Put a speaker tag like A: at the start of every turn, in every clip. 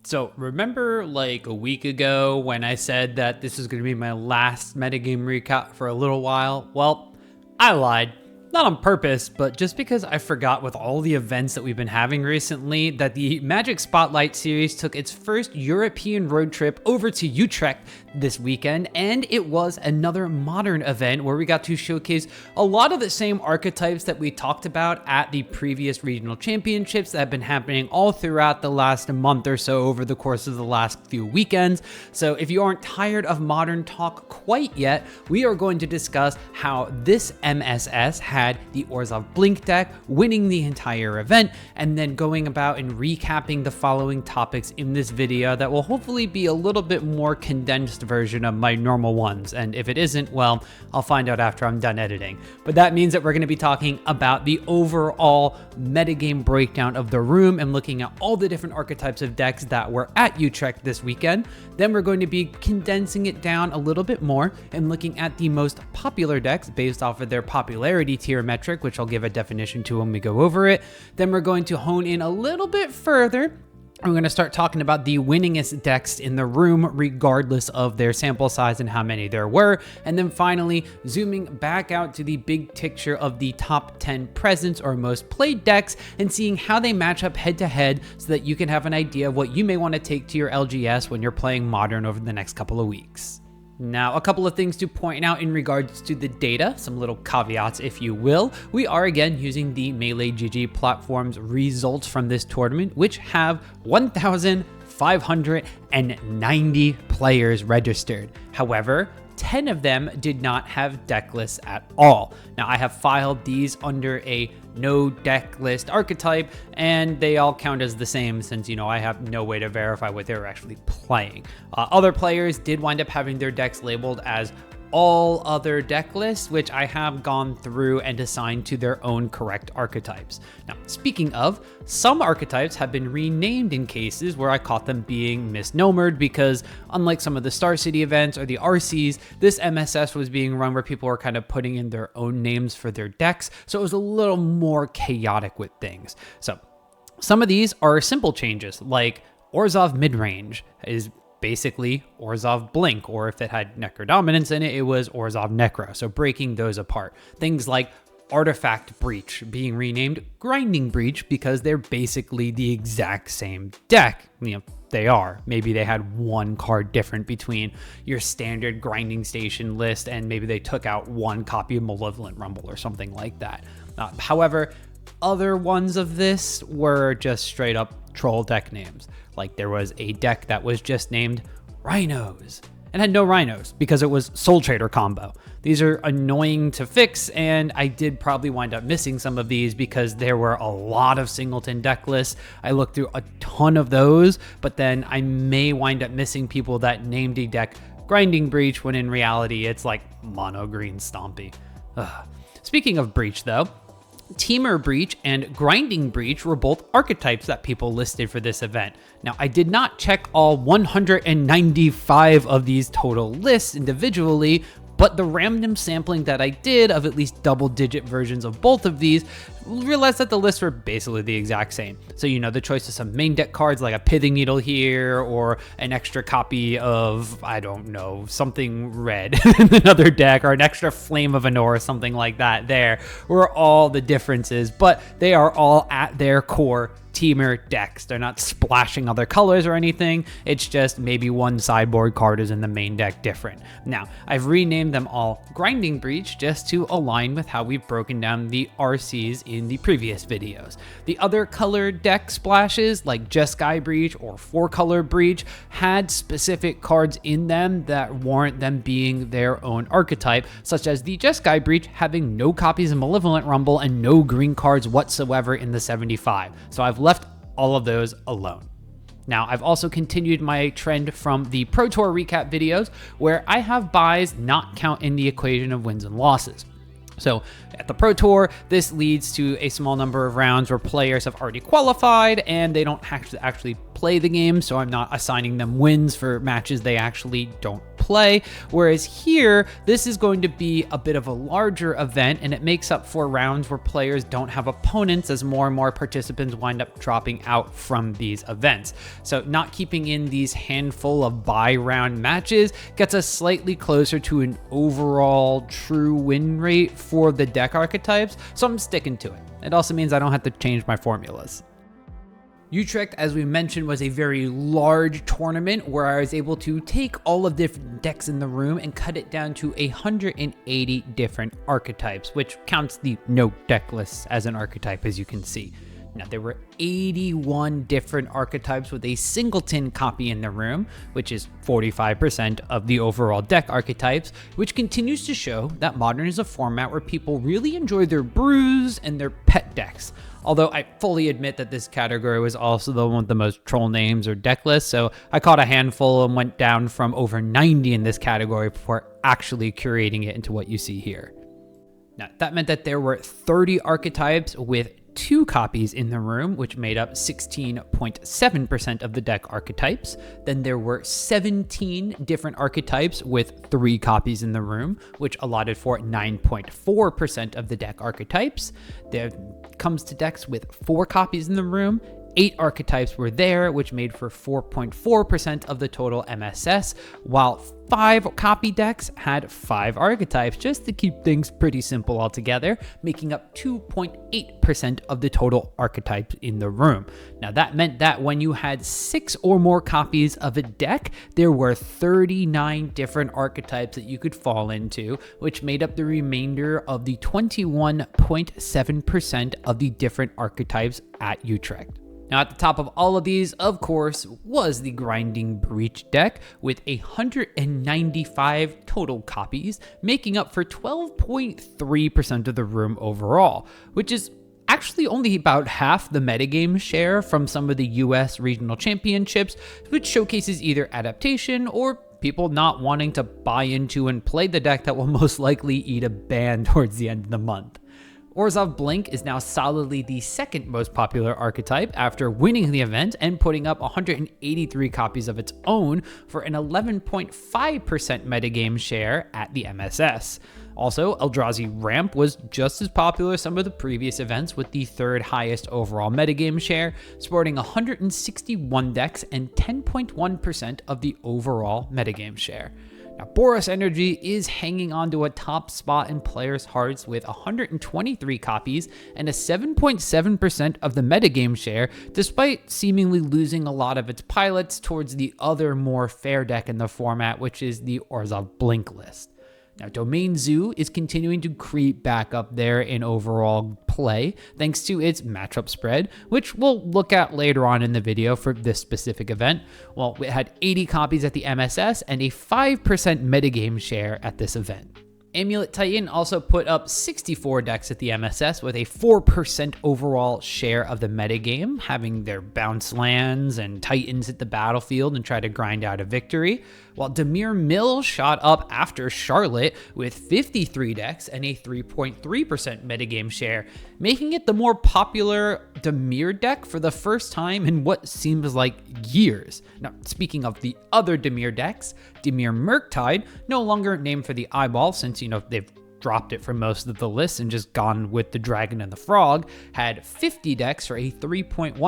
A: So remember like a week ago when I said that this was going to be my last metagame recap for a little while? Well, I lied. Not on purpose, but just because I forgot with all the events that we've been having recently that the Magic Spotlight series took its first European road trip over to Utrecht this weekend, and it was another modern event where we got to showcase a lot of the same archetypes that we talked about at the previous regional championships that have been happening all throughout the last month or so over the course of the last few weekends. So if you aren't tired of modern talk quite yet, we are going to discuss how this MSS had the Orzhov Blink deck winning the entire event, and then going about and recapping the following topics in this video that will hopefully be a little bit more condensed version of my normal ones. And if it isn't, well, I'll find out after I'm done editing. But that means that we're going to be talking about the overall metagame breakdown of the room and looking at all the different archetypes of decks that were at Utrecht this weekend. Then we're going to be condensing it down a little bit more and looking at the most popular decks based off of their popularity tier metric, which I'll give a definition to when we go over it. Then we're going to hone in a little bit further. I'm going to start talking about the winningest decks in the room, regardless of their sample size and how many there were. And then finally, zooming back out to the big picture of the top 10 presence or most played decks and seeing how they match up head to head so that you can have an idea of what you may want to take to your LGS when you're playing Modern over the next couple of weeks. Now, a couple of things to point out in regards to the data, some little caveats if you will. We are again using the Melee GG platform's results from this tournament, which have 1,590 players registered. However, 10 of them did not have deck lists at all. Now, I have filed these under a no deck list archetype, and they all count as the same since, you know, I have no way to verify what they're actually playing. Other players did wind up having their decks labeled as all other deck lists, which I have gone through and assigned to their own correct archetypes. Now, speaking of, some archetypes have been renamed in cases where I caught them being misnomered because unlike some of the Star City events or the RCs, this MSS was being run where people were kind of putting in their own names for their decks, so it was a little more chaotic with things. So some of these are simple changes, like Orzhov Midrange is basically Orzhov Blink, or if it had Necrodominance in it, it was Orzhov Necro. So breaking those apart. Things like Artifact Breach being renamed Grinding Breach because they're basically the exact same deck. You know, they are. Maybe they had one card different between your standard Grinding Station list and maybe they took out one copy of Malevolent Rumble or something like that. However, other ones of this were just straight up troll deck names. Like there was a deck that was just named Rhinos and had no Rhinos because it was Soul Trader combo. These are annoying to fix, and I did probably wind up missing some of these because there were a lot of singleton deck lists. I looked through a ton of those, but then I may wind up missing people that named a deck Grinding Breach when in reality it's like mono green Stompy. Speaking of Breach though, Dimir Breach and Grinding Breach were both archetypes that people listed for this event. Now, I did not check all 195 of these total lists individually, but the random sampling that I did of at least double-digit versions of both of these realized that the lists were basically the exact same. So, you know, the choice of some main deck cards like a Pithing Needle here or an extra copy of, I don't know, something red in another deck or an extra Flame of Anor or something like that there were all the differences, but they are all at their core Dimir decks. They're not splashing other colors or anything. It's just maybe one sideboard card is in the main deck different. Now, I've renamed them all Grinding Breach just to align with how we've broken down the RCs in the previous videos. The other colored deck splashes like Jeskai Breach or 4-color Breach had specific cards in them that warrant them being their own archetype, such as the Jeskai Breach having no copies of Malevolent Rumble and no green cards whatsoever in the 75. So I've left all of those alone. Now, I've also continued my trend from the Pro Tour recap videos where I have buys not count in the equation of wins and losses. So at the Pro Tour, this leads to a small number of rounds where players have already qualified and they don't actually play the game, so I'm not assigning them wins for matches they actually don't play, whereas here, this is going to be a bit of a larger event, and it makes up for rounds where players don't have opponents as more and more participants wind up dropping out from these events. So not keeping in these handful of bye round matches gets us slightly closer to an overall true win rate for the deck archetypes, so I'm sticking to it. It also means I don't have to change my formulas. Utrecht, as we mentioned, was a very large tournament where I was able to take all of the different decks in the room and cut it down to 180 different archetypes, which counts the no deck lists as an archetype, as you can see. Now, there were 81 different archetypes with a singleton copy in the room, which is 45% of the overall deck archetypes, which continues to show that Modern is a format where people really enjoy their brews and their pet decks. Although I fully admit that this category was also the one with the most troll names or deck lists, so I caught a handful and went down from over 90 in this category before actually curating it into what you see here. Now, that meant that there were 30 archetypes with 2 copies in the room, which made up 16.7% of the deck archetypes. Then there were 17 different archetypes with 3 copies in the room, which allotted for 9.4% of the deck archetypes. There comes to decks with 4 copies in the room. 8 archetypes were there, which made for 4.4% of the total MSS, while 5 copy decks had 5 archetypes, just to keep things pretty simple altogether, making up 2.8% of the total archetypes in the room. Now, that meant that when you had 6 or more copies of a deck, there were 39 different archetypes that you could fall into, which made up the remainder of the 21.7% of the different archetypes at Utrecht. Now, at the top of all of these, of course, was the Grinding Breach deck with 195 total copies, making up for 12.3% of the room overall, which is actually only about half the metagame share from some of the US regional championships, which showcases either adaptation or people not wanting to buy into and play the deck that will most likely eat a ban towards the end of the month. Orzhov Blink is now solidly the second most popular archetype after winning the event and putting up 183 copies of its own for an 11.5% metagame share at the MSS. Also, Eldrazi Ramp was just as popular as some of the previous events with the 3rd highest overall metagame share, sporting 161 decks and 10.1% of the overall metagame share. Now, Boros Energy is hanging on to a top spot in players' hearts with 123 copies and a 7.7% of the metagame share, despite seemingly losing a lot of its pilots towards the other more fair deck in the format, which is the Orzhov Blink list. Now, Domain Zoo is continuing to creep back up there in overall play, thanks to its matchup spread, which we'll look at later on in the video for this specific event. Well, it had 80 copies at the MSS and a 5% metagame share at this event. Amulet Titan also put up 64 decks at the MSS with a 4% overall share of the metagame, having their bounce lands and Titans hit the battlefield and try to grind out a victory, while Dimir Mill shot up after Charlotte with 53 decks and a 3.3% metagame share, making it the more popular Dimir deck for the first time in what seems like years. Now, speaking of the other Dimir decks, Dimir Murktide, no longer named for the eyeball since, they've dropped it from most of the lists and just gone with the Dragon and the Frog, had 50 decks for a 3.1%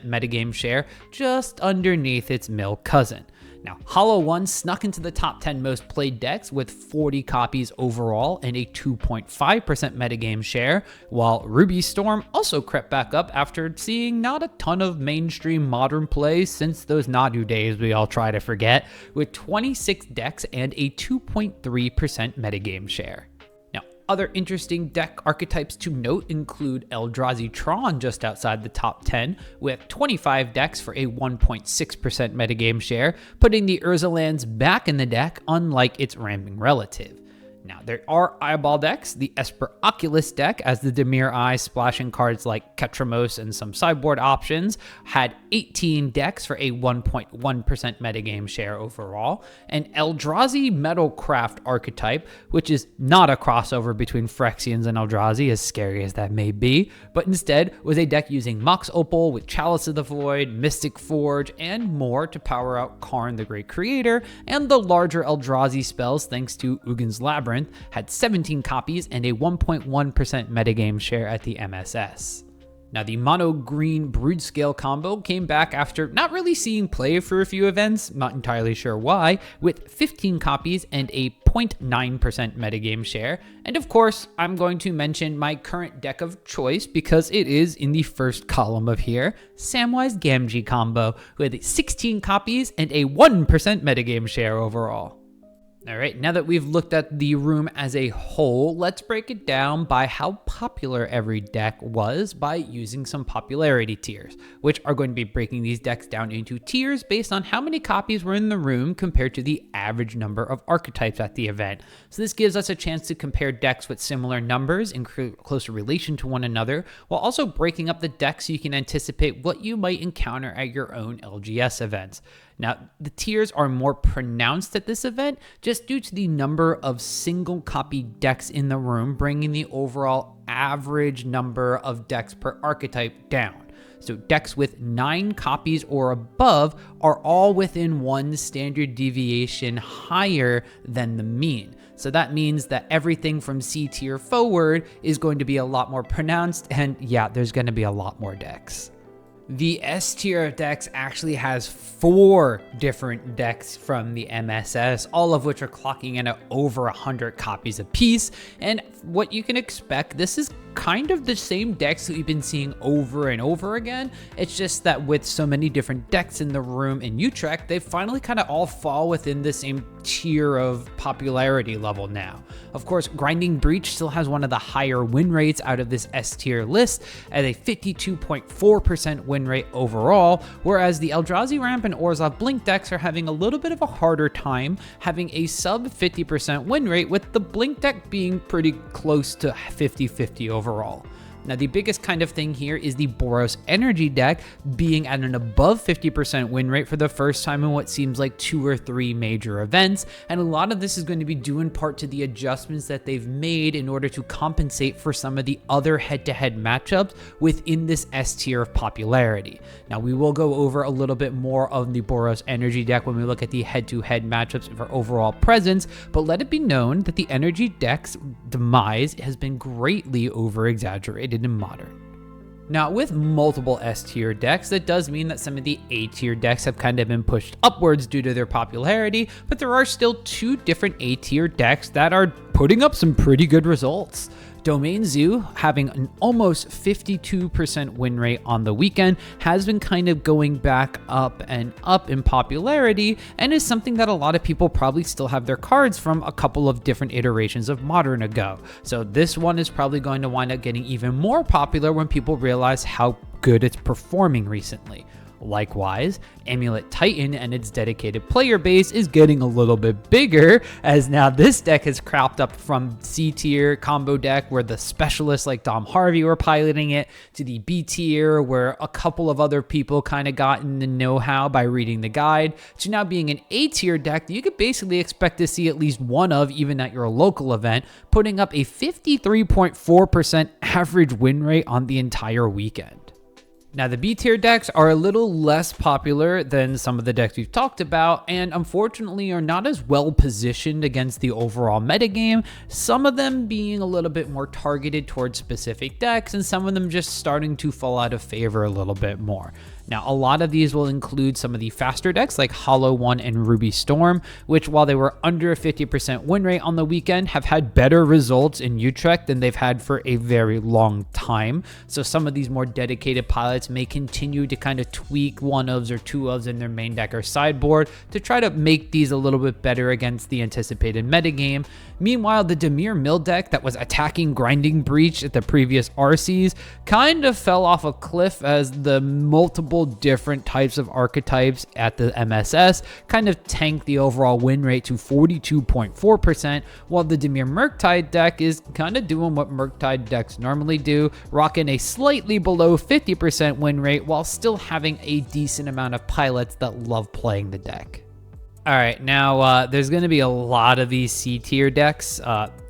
A: metagame share, just underneath its Mill cousin. Now, Hollow One snuck into the top 10 most played decks with 40 copies overall and a 2.5% metagame share, while Ruby Storm also crept back up after seeing not a ton of mainstream Modern play since those Nadu days we all try to forget, with 26 decks and a 2.3% metagame share. Other interesting deck archetypes to note include Eldrazi Tron just outside the top 10 with 25 decks for a 1.6% metagame share, putting the Urza lands back in the deck unlike its ramping relative. Now, there are eyeball decks. The Esper Oculus deck, as the Dimir Eye splashing cards like Ketramos and some sideboard options, had 18 decks for a 1.1% metagame share overall. And Eldrazi Metalcraft archetype, which is not a crossover between Phyrexians and Eldrazi, as scary as that may be, but instead was a deck using Mox Opal with Chalice of the Void, Mystic Forge, and more to power out Karn the Great Creator, and the larger Eldrazi spells thanks to Ugin's Labyrinth, had 17 copies and a 1.1% metagame share at the MSS. Now, the mono green Broodscale combo came back after not really seeing play for a few events, not entirely sure why, with 15 copies and a 0.9% metagame share. And of course, I'm going to mention my current deck of choice because it is in the first column of here, Samwise Gamgee combo with 16 copies and a 1% metagame share overall. All right, now that we've looked at the room as a whole, let's break it down by how popular every deck was by using some popularity tiers, which are going to be breaking these decks down into tiers based on how many copies were in the room compared to the average number of archetypes at the event. So this gives us a chance to compare decks with similar numbers in closer relation to one another, while also breaking up the decks so you can anticipate what you might encounter at your own LGS events. Now, the tiers are more pronounced at this event just due to the number of single copy decks in the room, bringing the overall average number of decks per archetype down. So decks with 9 copies or above are all within one standard deviation higher than the mean. So that means that everything from C tier forward is going to be a lot more pronounced, and yeah, there's going to be a lot more decks. The S tier of decks actually has 4 different decks from the MSS, all of which are clocking in at over 100 copies apiece. And what you can expect, this is kind of the same decks that we've been seeing over and over again. It's just that with so many different decks in the room in Utrecht, they finally kind of all fall within the same tier of popularity level now. Of course, Grinding Breach still has one of the higher win rates out of this S tier list at a 52.4% win rate overall, whereas the Eldrazi Ramp and Orzhov Blink decks are having a little bit of a harder time, having a sub 50% win rate, with the Blink deck being pretty close to 50-50 overall. Now, the biggest kind of thing here is the Boros Energy deck being at an above 50% win rate for the first time in what seems like 2 or 3 major events, and a lot of this is going to be due in part to the adjustments that they've made in order to compensate for some of the other head-to-head matchups within this S tier of popularity. Now, we will go over a little bit more of the Boros Energy deck when we look at the head-to-head matchups for overall presence, but let it be known that the Energy deck's demise has been greatly over-exaggerated in Modern. Now, with multiple S tier decks, that does mean that some of the A tier decks have kind of been pushed upwards due to their popularity, but there are still 2 different A tier decks that are putting up some pretty good results. Domain Zoo, having an almost 52% win rate on the weekend, has been kind of going back up and up in popularity, and is something that a lot of people probably still have their cards from a couple of different iterations of Modern ago. So this one is probably going to wind up getting even more popular when people realize how good it's performing recently. Likewise, Amulet Titan and its dedicated player base is getting a little bit bigger, as now this deck has cropped up from C tier combo deck where the specialists like Dom Harvey were piloting it, to the B tier where a couple of other people kind of got in the know-how by reading the guide, to now being an A tier deck that you could basically expect to see at least one of even at your local event, putting up a 53.4% average win rate on the entire weekend. Now, the B tier decks are a little less popular than some of the decks we've talked about, and unfortunately are not as well positioned against the overall metagame, some of them being a little bit more targeted towards specific decks, and some of them just starting to fall out of favor a little bit more. Now, a lot of these will include some of the faster decks like Hollow One and Ruby Storm, which, while they were under a 50% win rate on the weekend, have had better results in Utrecht than they've had for a very long time. So some of these more dedicated pilots may continue to kind of tweak 1-ofs or 2-ofs in their main deck or sideboard to try to make these a little bit better against the anticipated metagame. Meanwhile, the Dimir Mill deck that was attacking Grinding Breach at the previous RCs kind of fell off a cliff as the multiple couple different types of archetypes at the MSS kind of tanked the overall win rate to 42.4%, while the Dimir Murktide deck is kind of doing what Murktide decks normally do, rocking a slightly below 50% win rate while still having a decent amount of pilots that love playing the deck. All right, now there's going to be a lot of these C tier decks,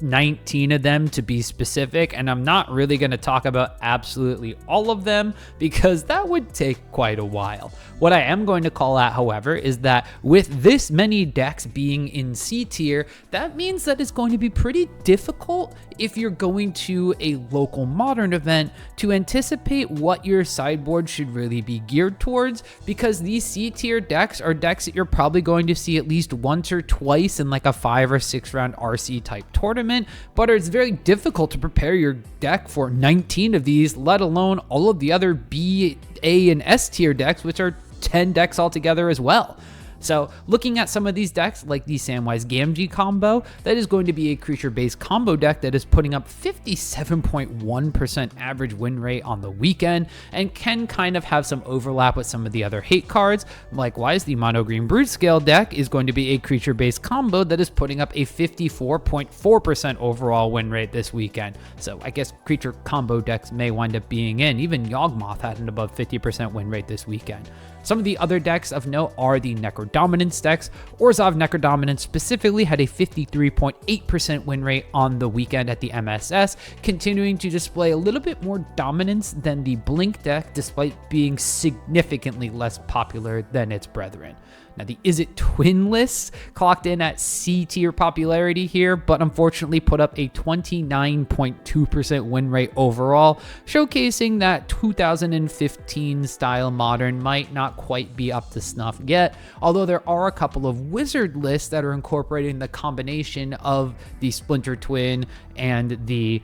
A: 19 of them to be specific, and I'm not really going to talk about absolutely all of them because that would take quite a while. What I am going to call out, however, is that with this many decks being in C tier, that means that it's going to be pretty difficult if you're going to a local Modern event to anticipate what your sideboard should really be geared towards, because these C tier decks are decks that you're probably going to see at least once or twice in like a 5 or 6 round RC type tournament, but it's very difficult to prepare your deck for 19 of these, let alone all of the other B, A, and S tier decks, which are 10 decks altogether as well. So looking at some of these decks, like the Samwise Gamgee combo, that is going to be a creature-based combo deck that is putting up 57.1% average win rate on the weekend, and can kind of have some overlap with some of the other hate cards. Likewise, the Mono Green Broodscale deck is going to be a creature-based combo that is putting up a 54.4% overall win rate this weekend. So I guess creature combo decks may wind up being in. Even Yawgmoth had an above 50% win rate this weekend. Some of the other decks of note are the Necrodominance decks. Orzhov Necrodominance specifically had a 53.8% win rate on the weekend at the MSS, continuing to display a little bit more dominance than the Blink deck, despite being significantly less popular than its brethren. Now, the Izzet Twin lists clocked in at C tier popularity here, but unfortunately put up a 29.2% win rate overall, showcasing that 2015 style Modern might not quite be up to snuff yet, although there are a couple of Wizard lists that are incorporating the combination of the Splinter Twin and the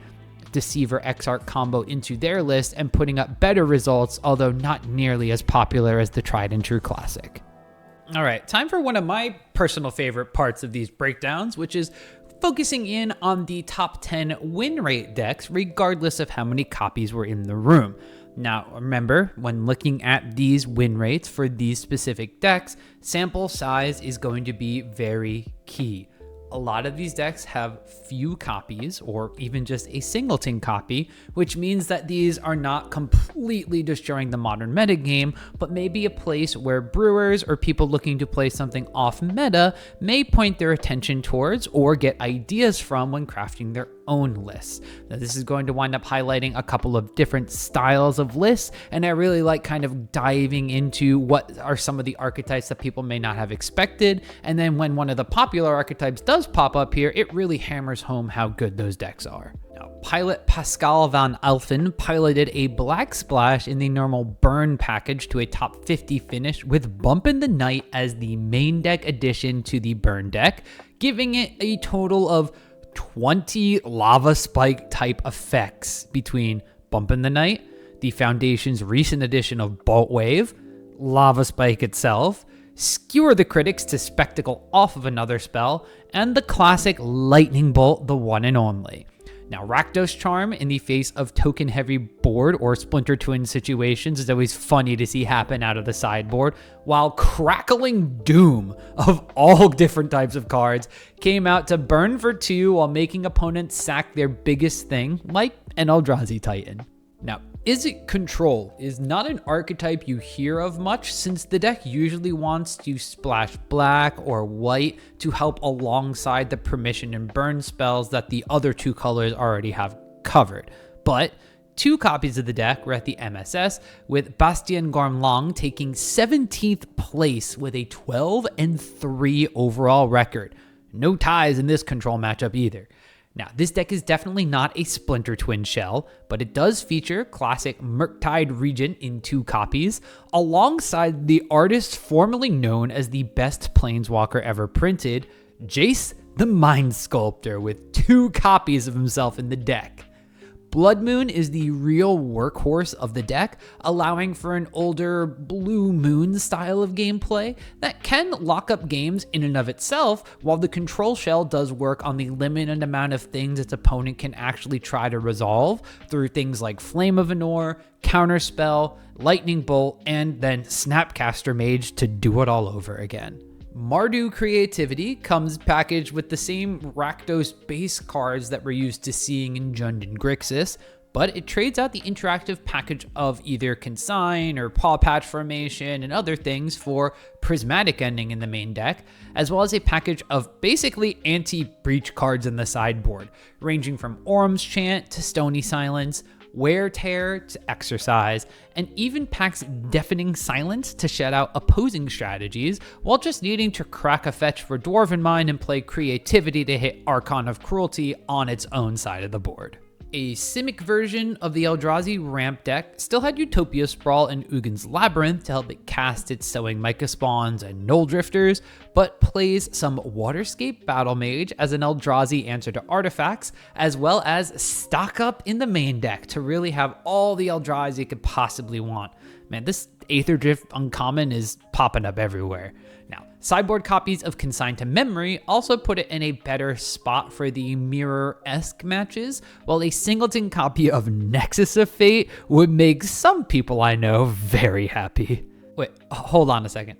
A: Deceiver Exarch combo into their list and putting up better results, although not nearly as popular as the tried and true classic. All right, time for one of my personal favorite parts of these breakdowns, which is focusing in on the top 10 win rate decks, regardless of how many copies were in the room. Now, remember, when looking at these win rates for these specific decks, sample size is going to be very key. A lot of these decks have few copies or even just a singleton copy, which means that these are not completely destroying the modern metagame, but maybe a place where brewers or people looking to play something off meta may point their attention towards or get ideas from when crafting their own lists. Now, this is going to wind up highlighting a couple of different styles of lists, and I really like kind of diving into what are some of the archetypes that people may not have expected, and then when one of the popular archetypes does pop up here, it really hammers home how good those decks are. Now, pilot Pascal van Alphen piloted a Black Splash in the normal Burn package to a top 50 finish with Bump in the Night as the main deck addition to the Burn deck, giving it a total of 20 Lava Spike type effects between Bump in the Night, the Foundation's recent edition of Bolt Wave, Lava Spike itself, Skewer the Critics to Spectacle off of another spell, and the classic Lightning Bolt, the one and only. Now, Rakdos Charm in the face of token-heavy board or Splinter Twin situations is always funny to see happen out of the sideboard, while Crackling Doom, of all different types of cards, came out to burn for 2 while making opponents sack their biggest thing, like an Eldrazi Titan. Now, Izzet Control is not an archetype you hear of much, since the deck usually wants to splash black or white to help alongside the permission and burn spells that the other 2 colors already have covered. But 2 copies of the deck were at the MSS, with Bastien Gormlong taking 17th place with a 12-3 overall record. No ties in this control matchup either. Now, this deck is definitely not a Splinter Twin shell, but it does feature classic Murktide Regent in 2 copies, alongside the artist formerly known as the best Planeswalker ever printed, Jace the Mind Sculptor, with 2 copies of himself in the deck. Blood Moon is the real workhorse of the deck, allowing for an older Blue Moon style of gameplay that can lock up games in and of itself, while the Control Shell does work on the limited amount of things its opponent can actually try to resolve through things like Flame of Anor, Counterspell, Lightning Bolt, and then Snapcaster Mage to do it all over again. Mardu Creativity comes packaged with the same Rakdos base cards that we're used to seeing in Jund and Grixis, but it trades out the interactive package of either Consign or Paw Patch Formation and other things for Prismatic Ending in the main deck, as well as a package of basically anti-breach cards in the sideboard, ranging from Orm's Chant to Stony Silence, Wear Tear to Exercise, and even packs Deafening Silence to shut out opposing strategies, while just needing to crack a fetch for Dwarven Mind and play Creativity to hit Archon of Cruelty on its own side of the board. A Simic version of the Eldrazi ramp deck still had Utopia Sprawl and Ugin's Labyrinth to help it cast its Sowing Myca Spawns and Null Drifters, but plays some Waterscape Battle Mage as an Eldrazi answer to artifacts, as well as stock up in the main deck to really have all the Eldrazi you could possibly want. Man, this Aether Drift uncommon is popping up everywhere. Now, sideboard copies of Consign to Memory also put it in a better spot for the mirror-esque matches, while a singleton copy of Nexus of Fate would make some people I know very happy. Wait, hold on a second.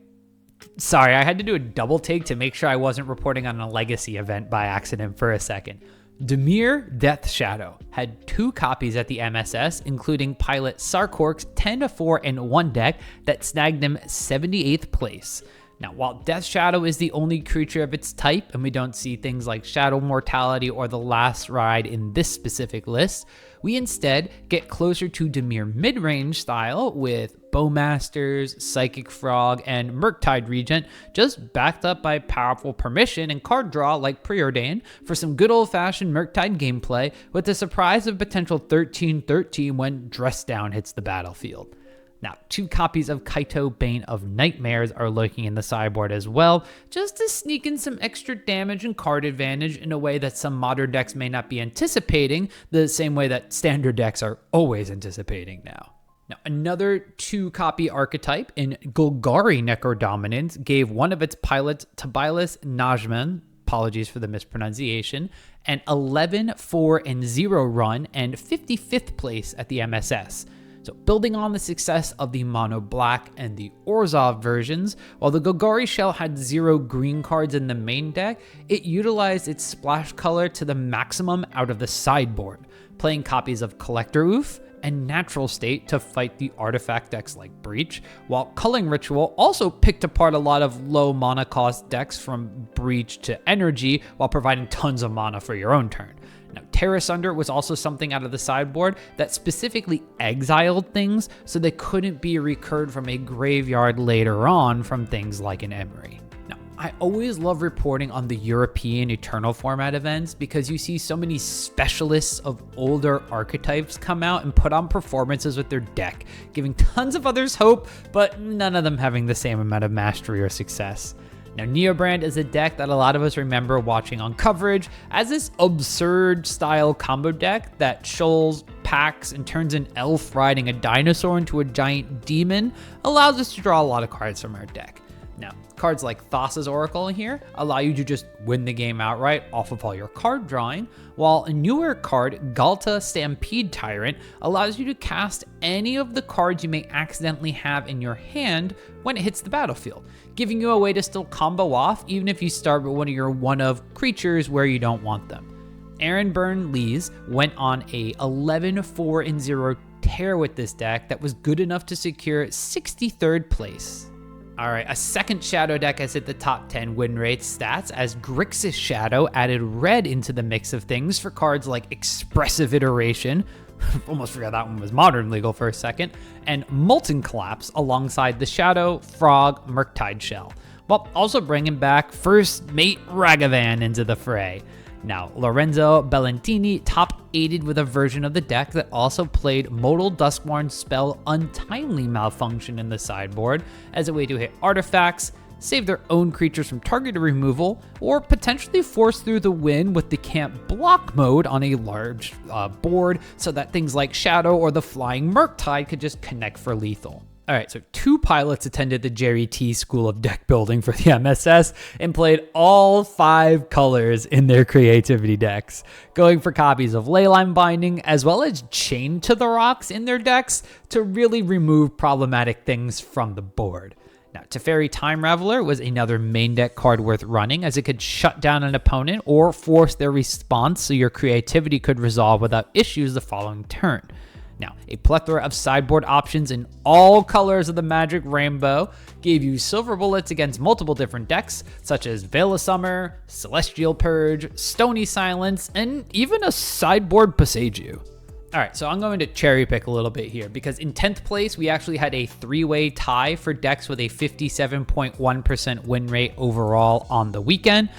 A: Sorry, I had to do a double take to make sure I wasn't reporting on a legacy event by accident for a second. Dimir Death Shadow had 2 copies at the MSS, including pilot Sarkork's 10-4-1 deck that snagged him 78th place. Now, while Death Shadow is the only creature of its type, and we don't see things like Shadow Mortality or the Last Ride in this specific list, we instead get closer to Dimir mid-range style with Bowmasters, Psychic Frog, and Murktide Regent, just backed up by powerful permission and card draw like Preordain for some good old-fashioned Murktide gameplay with the surprise of potential 13-13 when Dress Down hits the battlefield. Now, 2 copies of Kaito Bane of Nightmares are lurking in the sideboard as well, just to sneak in some extra damage and card advantage in a way that some modern decks may not be anticipating, the same way that standard decks are always anticipating now. Now, another 2-copy archetype in Golgari Necrodominance gave one of its pilots, Tobias Najman, apologies for the mispronunciation, an 11-4-0 run and 55th place at the MSS. So building on the success of the Mono Black and the Orzhov versions, while the Golgari Shell had 0 green cards in the main deck, it utilized its splash color to the maximum out of the sideboard, playing copies of Collector Oof and Natural State to fight the artifact decks like Breach, while Culling Ritual also picked apart a lot of low mana cost decks from Breach to Energy while providing tons of mana for your own turn. Now, Terra Sunder was also something out of the sideboard that specifically exiled things so they couldn't be recurred from a graveyard later on from things like an Emery. Now, I always love reporting on the European Eternal format events because you see so many specialists of older archetypes come out and put on performances with their deck, giving tons of others hope, but none of them having the same amount of mastery or success. Now, Neobrand is a deck that a lot of us remember watching on coverage as this absurd style combo deck that shoals, packs, and turns an elf riding a dinosaur into a giant demon, allows us to draw a lot of cards from our deck. Now, cards like Thassa's Oracle here allow you to just win the game outright off of all your card drawing, while a newer card, Galta Stampede Tyrant, allows you to cast any of the cards you may accidentally have in your hand when it hits the battlefield, giving you a way to still combo off even if you start with one of your one-of creatures where you don't want them. Aaron Byrne Lees went on a 11-4-0 tear with this deck that was good enough to secure 63rd place. All right, a second Shadow deck has hit the top 10 win rate stats as Grixis Shadow added red into the mix of things for cards like Expressive Iteration, almost forgot that one was modern legal for a second, and Molten Collapse alongside the Shadow, Frog, Murktide Shell, while also bringing back First Mate Ragavan into the fray. Now, Lorenzo Bellantini top-aided with a version of the deck that also played Modal Duskmourn's spell Untimely Malfunction in the sideboard as a way to hit artifacts, save their own creatures from targeted removal, or potentially force through the win with the can't block mode on a large board so that things like Shadow or the flying Murktide could just connect for lethal. Alright, so 2 pilots attended the Jerry T School of Deck Building for the MSS and played all 5 colors in their creativity decks, going for copies of Leyline Binding as well as Chain to the Rocks in their decks to really remove problematic things from the board. Now, Teferi Time Raveler was another main deck card worth running, as it could shut down an opponent or force their response so your creativity could resolve without issues the following turn. Now, a plethora of sideboard options in all colors of the Magic Rainbow gave you silver bullets against multiple different decks, such as Veil of Summer, Celestial Purge, Stony Silence, and even a sideboard Passeju. Alright, so I'm going to cherry pick a little bit here, because in 10th place, we actually had a 3-way tie for decks with a 57.1% win rate overall on the weekend,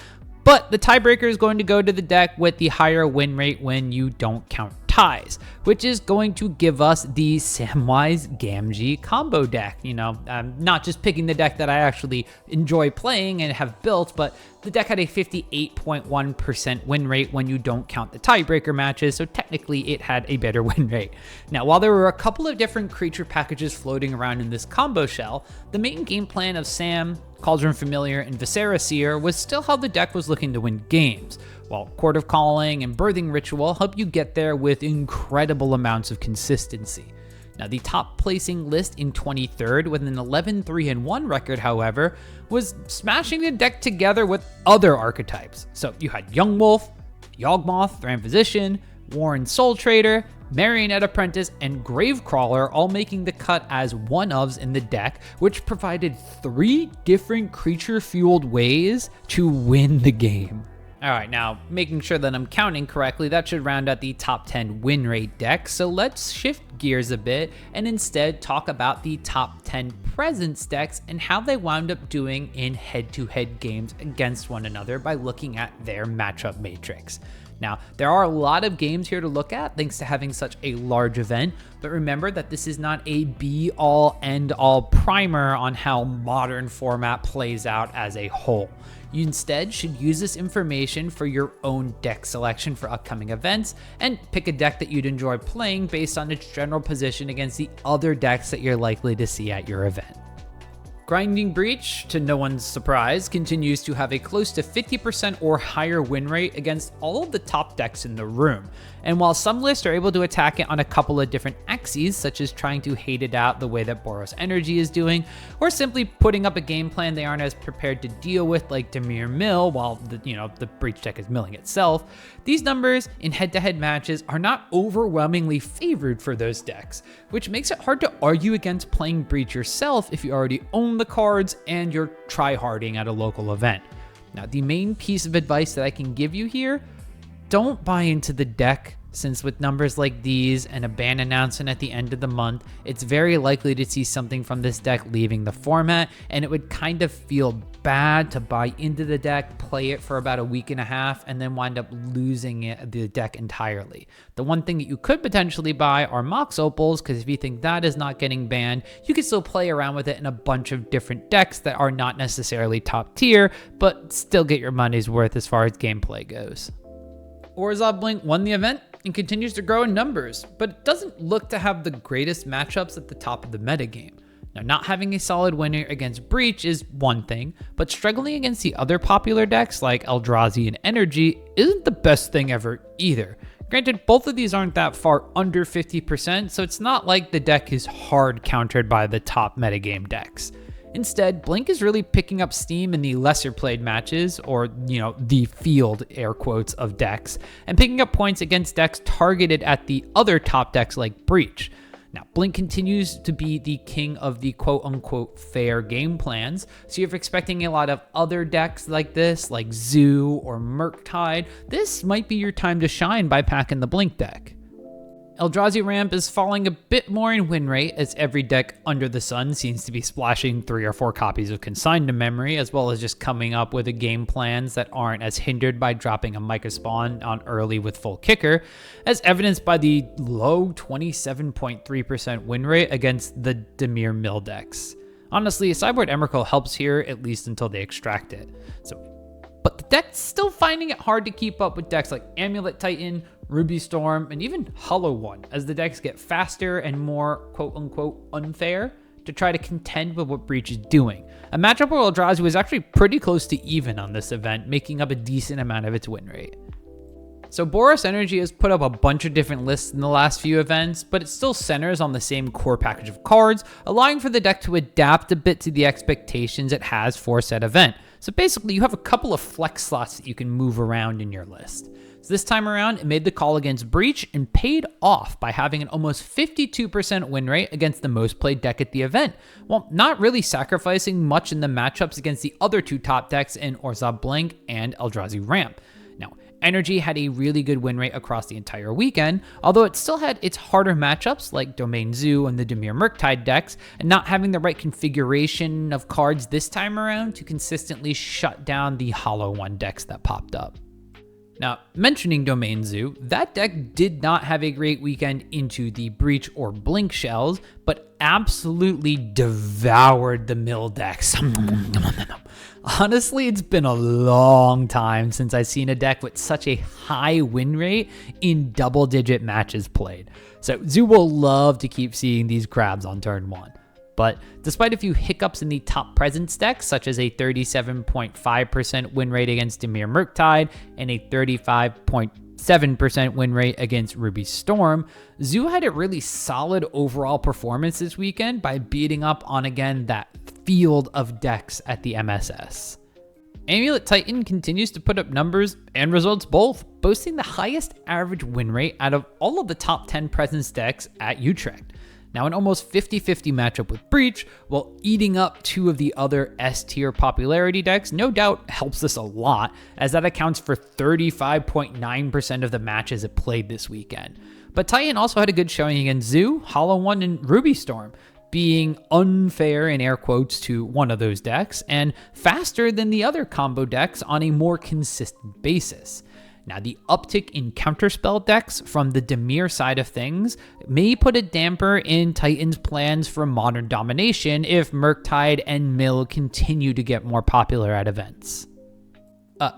A: but the tiebreaker is going to go to the deck with the higher win rate when you don't count ties, which is going to give us the Samwise Gamgee combo deck. You know, I'm not just picking the deck that I actually enjoy playing and have built, but the deck had a 58.1% win rate when you don't count the tiebreaker matches, so technically it had a better win rate. Now, while there were a couple of different creature packages floating around in this combo shell, the main game plan of Sam, Cauldron Familiar, and Viscera Seer was still how the deck was looking to win games, while Court of Calling and Birthing Ritual help you get there with incredible amounts of consistency. Now, the top placing list in 23rd with an 11-3-1 record, however, was smashing the deck together with other archetypes. So you had Young Wolf, Yawgmoth, Thran Physician, Warren Soul Trader, Marionette Apprentice, and Gravecrawler all making the cut as one-ofs in the deck, which provided 3 different creature-fueled ways to win the game. Alright, now making sure that I'm counting correctly, that should round out the top 10 win rate decks, so let's shift gears a bit and instead talk about the top 10 presence decks and how they wound up doing in head-to-head games against one another by looking at their matchup matrix. Now, there are a lot of games here to look at thanks to having such a large event, but remember that this is not a be-all, end-all primer on how modern format plays out as a whole. You instead should use this information for your own deck selection for upcoming events and pick a deck that you'd enjoy playing based on its general position against the other decks that you're likely to see at your event. Grinding Breach, to no one's surprise, continues to have a close to 50% or higher win rate against all of the top decks in the room. And while some lists are able to attack it on a couple of different axes, such as trying to hate it out the way that Boros Energy is doing, or simply putting up a game plan they aren't as prepared to deal with like Dimir Mill while the Breach deck is milling itself, these numbers in head-to-head matches are not overwhelmingly favored for those decks, which makes it hard to argue against playing Breach yourself if you already own the cards and you're tryharding at a local event. Now, the main piece of advice that I can give you here, don't buy into the deck, since with numbers like these and a ban announcement at the end of the month, it's very likely to see something from this deck leaving the format, and it would kind of feel bad to buy into the deck, play it for about a week and a half, and then wind up losing the deck entirely. The one thing that you could potentially buy are Mox Opals, because if you think that is not getting banned, you can still play around with it in a bunch of different decks that are not necessarily top tier, but still get your money's worth as far as gameplay goes. Orzhov Blink won the event and continues to grow in numbers, but it doesn't look to have the greatest matchups at the top of the metagame. Now, not having a solid winner against Breach is one thing, but struggling against the other popular decks like Eldrazi and Energy isn't the best thing ever either. Granted, both of these aren't that far under 50%, so it's not like the deck is hard countered by the top metagame decks. Instead, Blink is really picking up steam in the lesser played matches, or, the field, air quotes, of decks, and picking up points against decks targeted at the other top decks like Breach. Now, Blink continues to be the king of the quote-unquote fair game plans, so if you're expecting a lot of other decks like this, like Zoo or Murktide, this might be your time to shine by packing the Blink deck. Eldrazi Ramp is falling a bit more in win rate, as every deck under the sun seems to be splashing 3 or 4 copies of Consigned to Memory, as well as just coming up with game plans that aren't as hindered by dropping a Micah Spawn on early with full kicker, as evidenced by the low 27.3% win rate against the Dimir Mill decks. Honestly, a sideboard Emrakul helps here, at least until they extract it. But the deck's still finding it hard to keep up with decks like Amulet Titan, Ruby Storm, and even Hollow One, as the decks get faster and more quote-unquote unfair to try to contend with what Breach is doing. A matchup where Eldrazi was actually pretty close to even on this event, making up a decent amount of its win rate. So Boros Energy has put up a bunch of different lists in the last few events, but it still centers on the same core package of cards, allowing for the deck to adapt a bit to the expectations it has for said event. So basically, you have a couple of flex slots that you can move around in your list. So this time around, it made the call against Breach and paid off by having an almost 52% win rate against the most played deck at the event, while not really sacrificing much in the matchups against the other two top decks in Orzhov Blink and Eldrazi Ramp. Now, Energy had a really good win rate across the entire weekend, although it still had its harder matchups like Domain Zoo and the Dimir Murktide decks, and not having the right configuration of cards this time around to consistently shut down the Hollow One decks that popped up. Now, mentioning Domain Zoo, that deck did not have a great weekend into the Breach or Blink shells, but absolutely devoured the mill decks. Honestly, it's been a long time since I've seen a deck with such a high win rate in double-digit matches played. So Zoo will love to keep seeing these crabs on turn 1. But despite a few hiccups in the top Presence decks, such as a 37.5% win rate against Dimir Murktide and a 35.7% win rate against Ruby Storm, Zoo had a really solid overall performance this weekend by beating up on, again, that field of decks at the MSS. Amulet Titan continues to put up numbers and results both, boasting the highest average win rate out of all of the top 10 Presence decks at Utrecht. Now, an almost 50-50 matchup with Breach, while eating up two of the other S-tier popularity decks, no doubt helps this a lot, as that accounts for 35.9% of the matches it played this weekend. But Titan also had a good showing against Zoo, Hollow One, and Ruby Storm, being unfair in air quotes to one of those decks, and faster than the other combo decks on a more consistent basis. Now, the uptick in counterspell decks from the Dimir side of things may put a damper in Titan's plans for modern domination if Murktide and Mill continue to get more popular at events.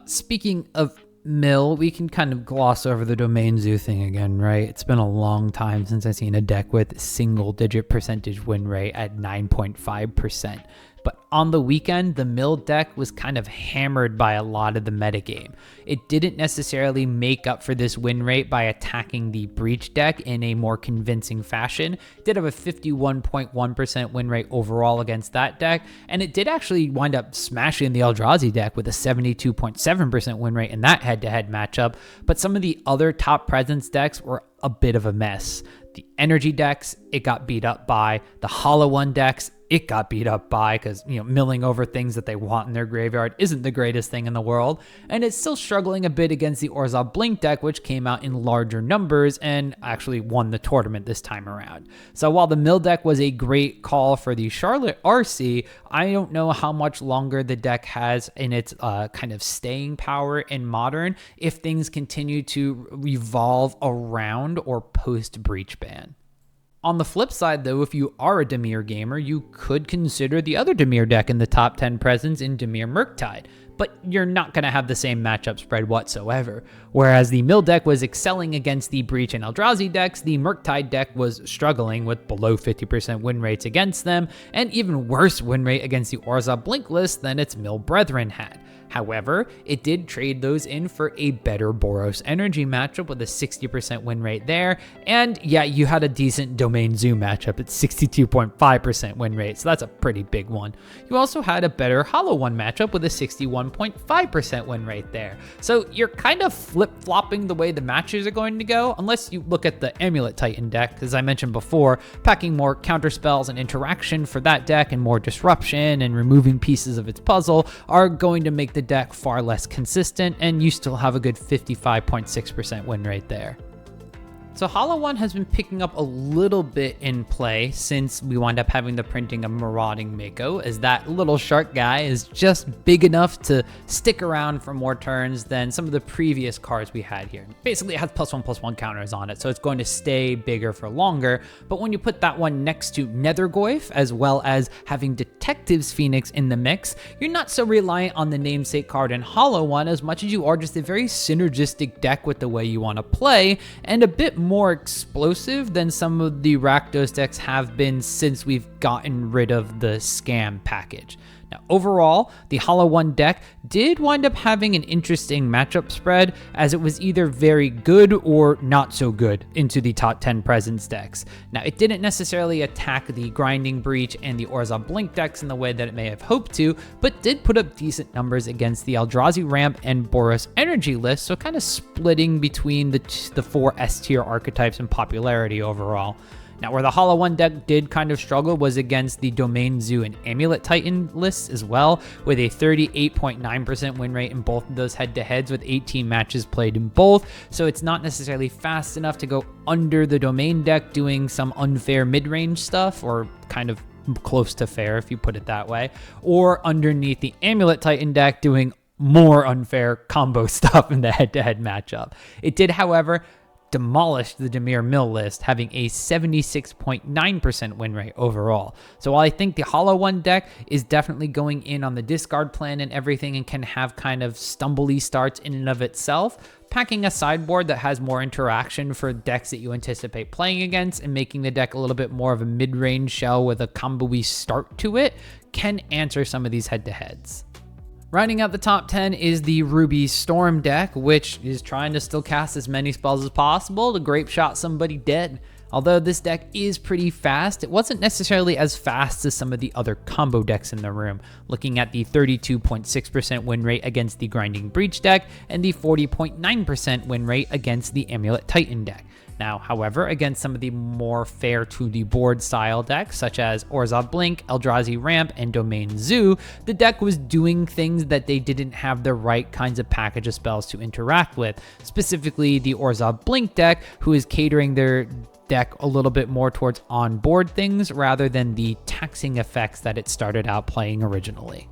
A: Speaking of Mill, we can kind of gloss over the Domain Zoo thing again, right? It's been a long time since I've seen a deck with single-digit percentage win rate at 9.5%. But on the weekend, the Mill deck was kind of hammered by a lot of the metagame. It didn't necessarily make up for this win rate by attacking the Breach deck in a more convincing fashion. It did have a 51.1% win rate overall against that deck, and it did actually wind up smashing the Eldrazi deck with a 72.7% win rate in that head-to-head matchup, but some of the other top Presence decks were a bit of a mess. The Energy decks, it got beat up by. The Hollow One decks, it got beat up by, because, milling over things that they want in their graveyard isn't the greatest thing in the world. And it's still struggling a bit against the Orzhov Blink deck, which came out in larger numbers and actually won the tournament this time around. So while the Mill deck was a great call for the Charlotte RC, I don't know how much longer the deck has in its kind of staying power in Modern if things continue to revolve around or post-Breach ban. On the flip side, though, if you are a Dimir gamer, you could consider the other Dimir deck in the top 10 Presence in Dimir Murktide, but you're not going to have the same matchup spread whatsoever. Whereas the Mill deck was excelling against the Breach and Eldrazi decks, the Murktide deck was struggling with below 50% win rates against them, and even worse win rate against the Orzhov Blink list than its Mill brethren had. However, it did trade those in for a better Boros Energy matchup with a 60% win rate there, and yeah, you had a decent Domain Zoo matchup at 62.5% win rate, so that's a pretty big one. You also had a better Hollow One matchup with a 61.5% win rate there. So you're kind of flip-flopping the way the matches are going to go, unless you look at the Amulet Titan deck, as I mentioned before, packing more counterspells and interaction for that deck and more disruption and removing pieces of its puzzle are going to make the deck far less consistent, and you still have a good 55.6% win rate there. So Hollow One has been picking up a little bit in play since we wound up having the printing of Marauding Mako, as that little shark guy is just big enough to stick around for more turns than some of the previous cards we had here. Basically, it has +1/+1 counters on it, so it's going to stay bigger for longer. But when you put that one next to Nethergoyf, as well as having Detective's Phoenix in the mix, you're not so reliant on the namesake card in Hollow One as much as you are just a very synergistic deck with the way you want to play, and a bit more explosive than some of the Rakdos decks have been since we've gotten rid of the scam package. Now, overall, the Hollow One deck did wind up having an interesting matchup spread, as it was either very good or not so good into the top 10 Presence decks. Now, it didn't necessarily attack the Grinding Breach and the Orzhov Blink decks in the way that it may have hoped to, but did put up decent numbers against the Eldrazi Ramp and Boros Energy list, so kind of splitting between the 4 S-tier archetypes in popularity overall. Now, where the Hollow One deck did kind of struggle was against the Domain Zoo and Amulet Titan lists as well, with a 38.9% win rate in both of those head-to-heads with 18 matches played in both, so it's not necessarily fast enough to go under the Domain deck doing some unfair mid-range stuff, or kind of close to fair if you put it that way, or underneath the Amulet Titan deck doing more unfair combo stuff in the head-to-head matchup. It did, however, demolished the Dimir Mill list, having a 76.9% win rate overall. So while I think the Hollow One deck is definitely going in on the discard plan and everything and can have kind of stumbly starts in and of itself, packing a sideboard that has more interaction for decks that you anticipate playing against and making the deck a little bit more of a mid-range shell with a combo-y start to it can answer some of these head-to-heads. Rounding out the top 10 is the Ruby Storm deck, which is trying to still cast as many spells as possible to grape shot somebody dead. Although this deck is pretty fast, it wasn't necessarily as fast as some of the other combo decks in the room, looking at the 32.6% win rate against the Grinding Breach deck and the 40.9% win rate against the Amulet Titan deck. Now, however, against some of the more fair to the board style decks, such as Orzhov Blink, Eldrazi Ramp, and Domain Zoo, the deck was doing things that they didn't have the right kinds of package of spells to interact with. Specifically, the Orzhov Blink deck, who is catering their deck a little bit more towards on-board things rather than the taxing effects that it started out playing originally.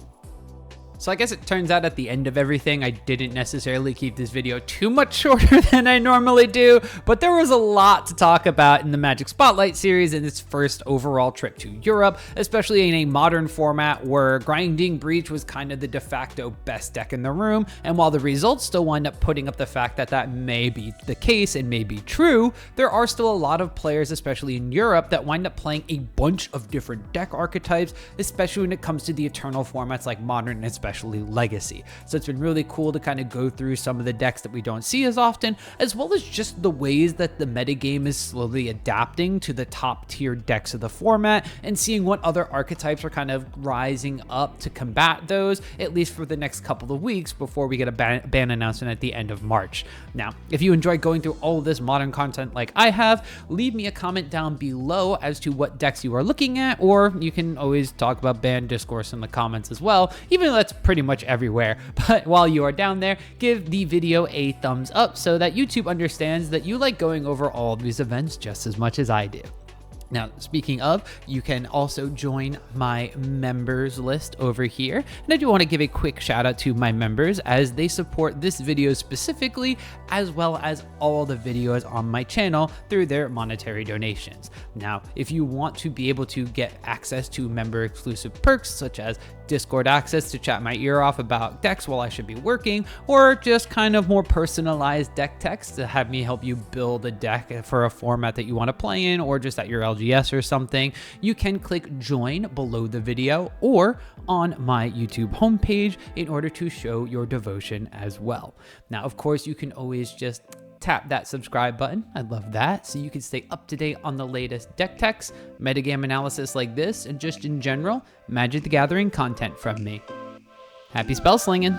A: So I guess it turns out at the end of everything, I didn't necessarily keep this video too much shorter than I normally do, but there was a lot to talk about in the Magic Spotlight series in its first overall trip to Europe, especially in a modern format where Grinding Breach was kind of the de facto best deck in the room, and while the results still wind up putting up the fact that that may be the case and may be true, there are still a lot of players, especially in Europe, that wind up playing a bunch of different deck archetypes, especially when it comes to the Eternal formats like Modern and especially Legacy. So it's been really cool to kind of go through some of the decks that we don't see as often, as well as just the ways that the metagame is slowly adapting to the top tier decks of the format and seeing what other archetypes are kind of rising up to combat those, at least for the next couple of weeks before we get a ban announcement at the end of March. Now, if you enjoy going through all of this modern content like I have, leave me a comment down below as to what decks you are looking at, or you can always talk about ban discourse in the comments as well, even though that's pretty much everywhere. But while you are down there, give the video a thumbs up so that YouTube understands that you like going over all of these events just as much as I do. Now, speaking of, you can also join my members list over here. And I do want to give a quick shout out to my members as they support this video specifically, as well as all the videos on my channel through their monetary donations. Now, if you want to be able to get access to member exclusive perks, such as Discord access to chat my ear off about decks while I should be working, or just kind of more personalized deck text to have me help you build a deck for a format that you want to play in, or just at your LGS or something, you can click join below the video or on my YouTube homepage in order to show your devotion as well. Now, of course, you can always just tap that subscribe button. I love that. So you can stay up to date on the latest deck techs, metagame analysis like this, and just in general, Magic the Gathering content from me. Happy spell slinging!